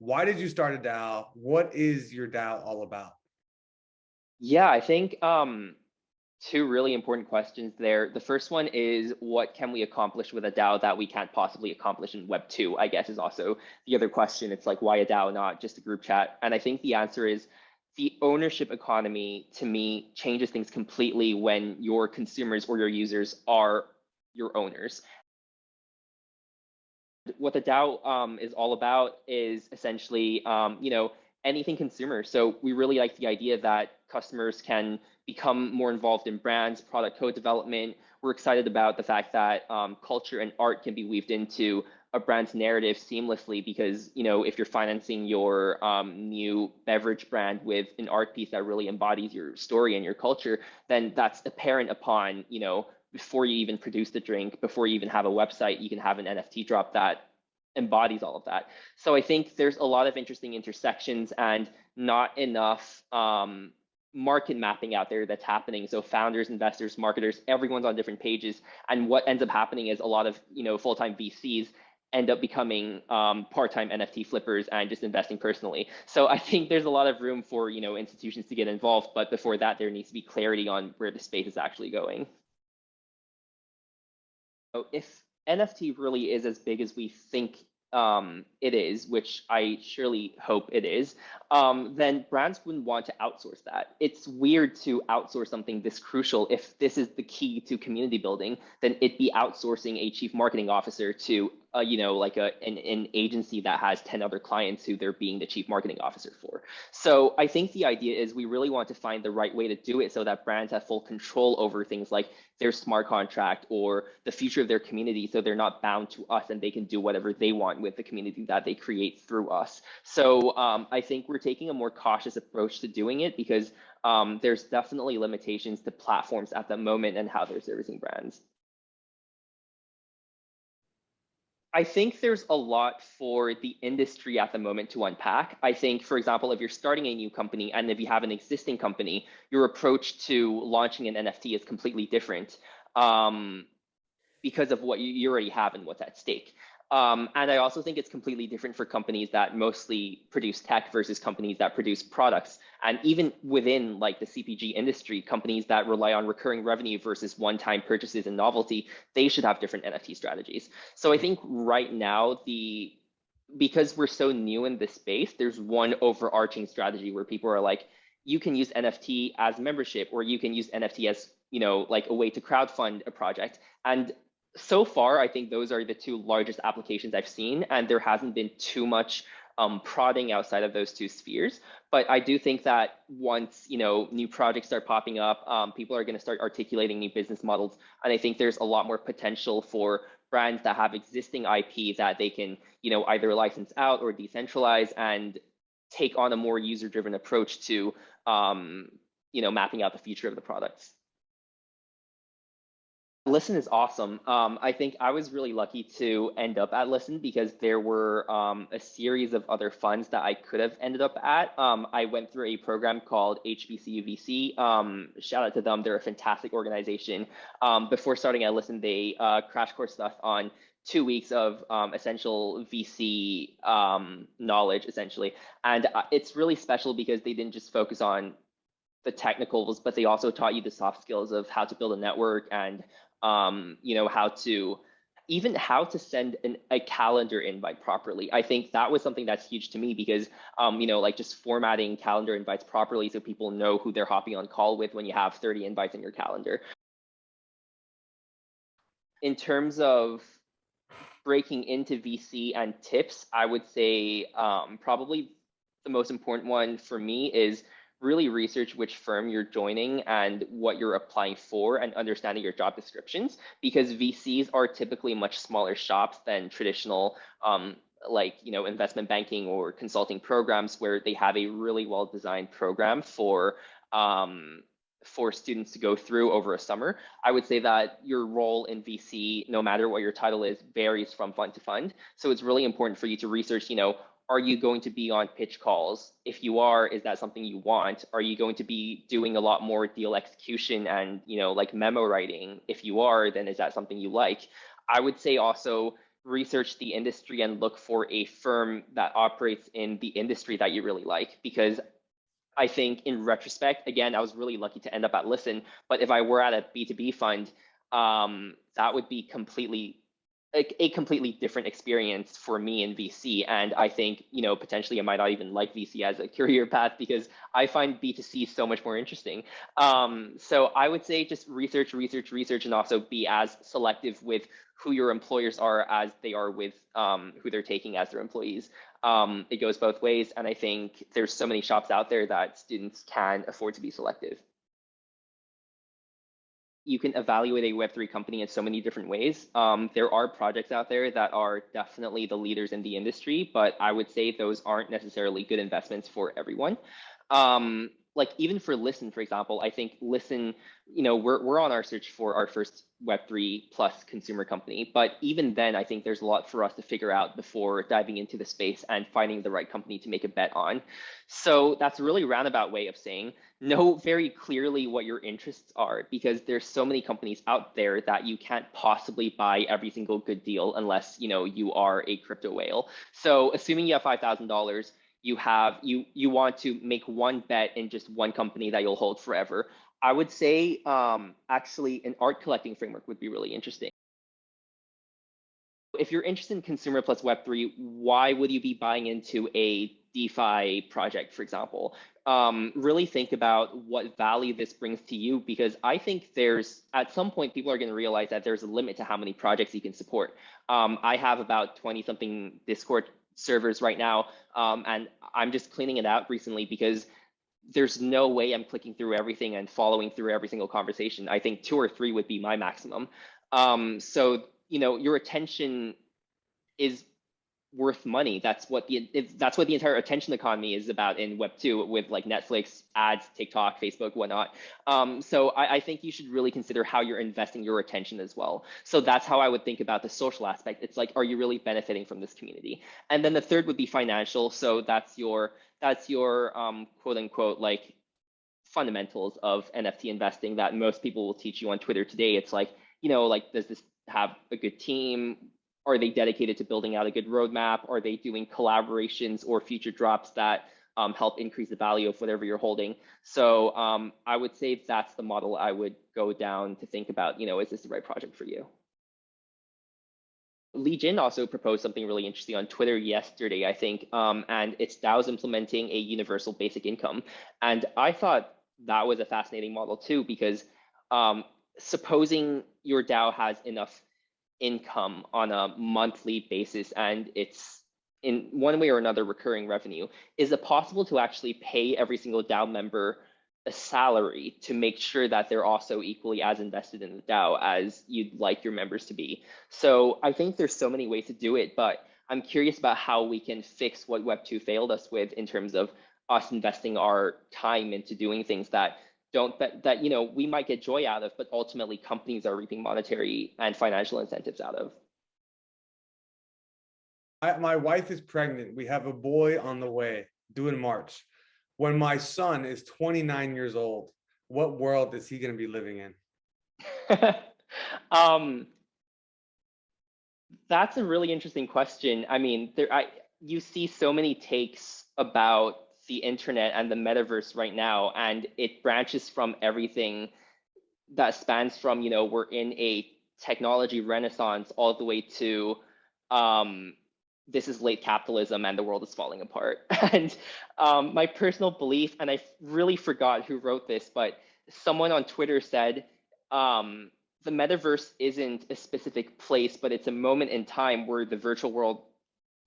Why did you start a DAO? What is your DAO all about? Yeah, I think two really important questions there. The first one is what can we accomplish with a DAO that we can't possibly accomplish in Web 2, I guess is also the other question. It's like, why a DAO, not just a group chat? And I think the answer is the ownership economy, to me, changes things completely when your consumers or your users are your owners. What the DAO is all about is essentially, anything consumer. So we really like the idea that customers can become more involved in brands, product code development. We're excited about the fact that culture and art can be weaved into a brand's narrative seamlessly because, if you're financing your new beverage brand with an art piece that really embodies your story and your culture, then that's apparent upon, before you even produce the drink, before you even have a website, you can have an NFT drop that embodies all of that. So I think there's a lot of interesting intersections and not enough market mapping out there that's happening. So founders, investors, marketers, everyone's on different pages. And what ends up happening is a lot of full-time VCs end up becoming part-time NFT flippers and just investing personally. So I think there's a lot of room for institutions to get involved, but before that, there needs to be clarity on where the space is actually going. So if NFT really is as big as we think it is, which I surely hope it is, then brands wouldn't want to outsource that. It's weird to outsource something this crucial. If this is the key to community building, then it'd be outsourcing a chief marketing officer to an agency that has 10 other clients who they're being the chief marketing officer for. So I think the idea is we really want to find the right way to do it so that brands have full control over things like their smart contract or the future of their community, so they're not bound to us and they can do whatever they want with the community that they create through us. So I think we're taking a more cautious approach to doing it because there's definitely limitations to platforms at the moment and how they're servicing brands. I think there's a lot for the industry at the moment to unpack. I think, for example, if you're starting a new company and if you have an existing company, your approach to launching an NFT is completely different because of what you already have and what's at stake. And I also think it's completely different for companies that mostly produce tech versus companies that produce products. And even within like the CPG industry, companies that rely on recurring revenue versus one-time purchases and novelty, they should have different NFT strategies. So I think right now, because we're so new in this space, there's one overarching strategy where people are like, you can use NFT as membership, or you can use NFT as, like a way to crowdfund a project. And so far, I think those are the two largest applications I've seen, and there hasn't been too much prodding outside of those two spheres. But I do think that once new projects start popping up, people are going to start articulating new business models, and I think there's a lot more potential for brands that have existing IP that they can either license out or decentralize and take on a more user-driven approach to mapping out the future of the products. Listen is awesome. I think I was really lucky to end up at Listen because there were a series of other funds that I could have ended up at. I went through a program called HBCU VC. Shout out to them. They're a fantastic organization. Before starting at Listen, they crash course us on 2 weeks of essential VC knowledge, essentially. And it's really special because they didn't just focus on the technicals, but they also taught you the soft skills of how to build a network and how to send a calendar invite properly. I think that was something that's huge to me because, just formatting calendar invites properly so people know who they're hopping on call with when you have 30 invites in your calendar. In terms of breaking into VC and tips, I would say probably the most important one for me is really research which firm you're joining and what you're applying for and understanding your job descriptions, because VCs are typically much smaller shops than traditional investment banking or consulting programs where they have a really well-designed program for students to go through over a summer. I would say that your role in VC, no matter what your title is, varies from fund to fund. So it's really important for you to research, are you going to be on pitch calls? If you are, is that something you want? Are you going to be doing a lot more deal execution and, memo writing? If you are, then is that something you like? I would say also research the industry and look for a firm that operates in the industry that you really like. Because I think in retrospect, again, I was really lucky to end up at Listen, but if I were at a B2B fund, that would be a completely different experience for me in VC. And I think, potentially I might not even like VC as a career path because I find B2C so much more interesting. So I would say just research, and also be as selective with who your employers are as they are with who they're taking as their employees. It goes both ways. And I think there's so many shops out there that students can afford to be selective. You can evaluate a Web3 company in so many different ways. There are projects out there that are definitely the leaders in the industry, but I would say those aren't necessarily good investments for everyone. Like even for Listen, for example, I think Listen, we're on our search for our first Web3 plus consumer company, but even then, I think there's a lot for us to figure out before diving into the space and finding the right company to make a bet on. So that's a really roundabout way of saying know very clearly what your interests are, because there's so many companies out there that you can't possibly buy every single good deal unless you are a crypto whale. So assuming you have $5,000, you want to make one bet in just one company that you'll hold forever. I would say actually an art collecting framework would be really interesting. If you're interested in consumer plus Web3, why would you be buying into a DeFi project, for example? Really think about what value this brings to you, because I think at some point people are going to realize that there's a limit to how many projects you can support. I have about 20 something Discord servers right now, and I'm just cleaning it out recently because there's no way I'm clicking through everything and following through every single conversation. I think 2 or 3 would be my maximum. So your attention is worth money. That's what the entire attention economy is about in Web 2, with like Netflix, ads, TikTok, Facebook, whatnot. So I think you should really consider how you're investing your attention as well. So that's how I would think about the social aspect. It's like, are you really benefiting from this community? And then the third would be financial. So that's your quote unquote like fundamentals of NFT investing that most people will teach you on Twitter today. It's like, like, does this have a good team? Are they dedicated to building out a good roadmap? Are they doing collaborations or future drops that help increase the value of whatever you're holding? So I would say that's the model I would go down to think about, is this the right project for you? Li Jin also proposed something really interesting on Twitter yesterday, I think, and it's DAOs implementing a universal basic income. And I thought that was a fascinating model too, because supposing your DAO has enough income on a monthly basis and it's in one way or another recurring revenue, is it possible to actually pay every single DAO member a salary to make sure that they're also equally as invested in the DAO as you'd like your members to be? So I think there's so many ways to do it, but I'm curious about how we can fix what Web 2 failed us with in terms of us investing our time into doing things that we might get joy out of, but ultimately companies are reaping monetary and financial incentives out of. My wife is pregnant. We have a boy on the way, due in March. When my son is 29 years old, what world is he going to be living in? That's a really interesting question. I mean, you see so many takes about the internet and the metaverse right now, and it branches from everything that spans from, we're in a technology renaissance all the way to this is late capitalism and the world is falling apart. And my personal belief, and I really forgot who wrote this, but someone on Twitter said, the metaverse isn't a specific place, but it's a moment in time where the virtual world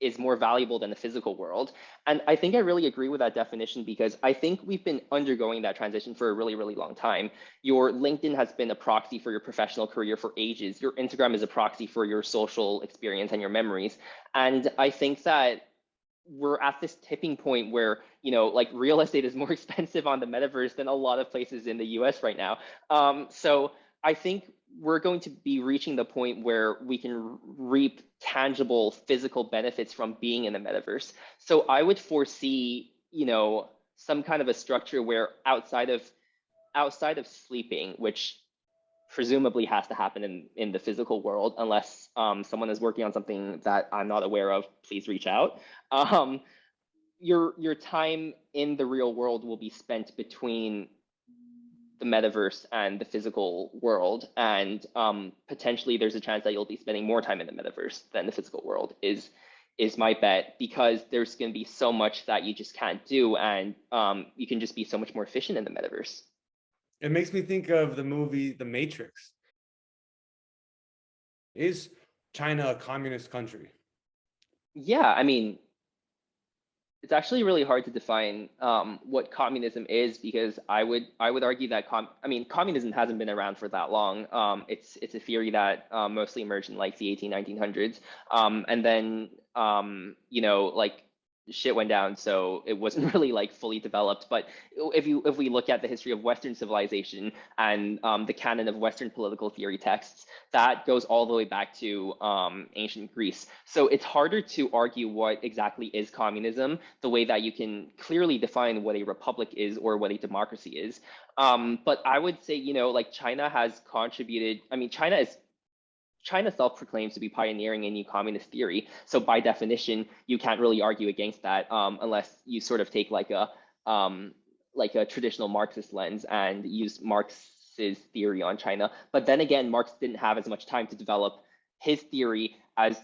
is more valuable than the physical world. And I think I really agree with that definition, because I think we've been undergoing that transition for a really, really long time. Your LinkedIn has been a proxy for your professional career for ages. Your Instagram is a proxy for your social experience and your memories. And I think that we're at this tipping point where, like real estate is more expensive on the metaverse than a lot of places in the US right now. So I think we're going to be reaching the point where we can reap tangible physical benefits from being in the metaverse. So I would foresee, some kind of a structure where outside of sleeping, which presumably has to happen in the physical world, unless someone is working on something that I'm not aware of. Please reach out. Your time in the real world will be spent between the metaverse and the physical world, and potentially there's a chance that you'll be spending more time in the metaverse than the physical world is my bet, because there's going to be so much that you just can't do, and you can just be so much more efficient in the metaverse. It makes me think of the movie The Matrix. Is China a communist country? Yeah, I mean, it's actually really hard to define what communism is, because I would argue that communism hasn't been around for that long. It's a theory that mostly emerged in like the 1900s, and then like shit went down, so it wasn't really like fully developed. But if we look at the history of Western civilization and the canon of Western political theory texts, that goes all the way back to ancient Greece. So it's harder to argue what exactly is communism, the way that you can clearly define what a republic is or what a democracy is. But I would say, like China has contributed. I mean, China self-proclaims to be pioneering a new communist theory. So by definition, you can't really argue against that unless you sort of take like a traditional Marxist lens and use Marx's theory on China. But then again, Marx didn't have as much time to develop his theory as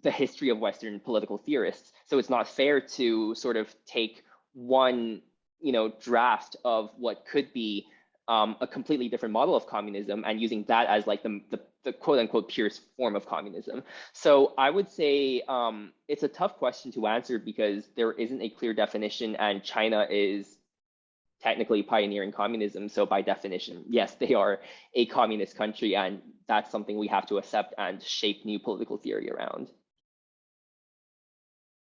the history of Western political theorists. So it's not fair to sort of take one, draft of what could be a completely different model of communism and using that as like the quote unquote purest form of communism. So I would say it's a tough question to answer because there isn't a clear definition, and China is technically pioneering communism. So by definition, yes, they are a communist country, and that's something we have to accept and shape new political theory around.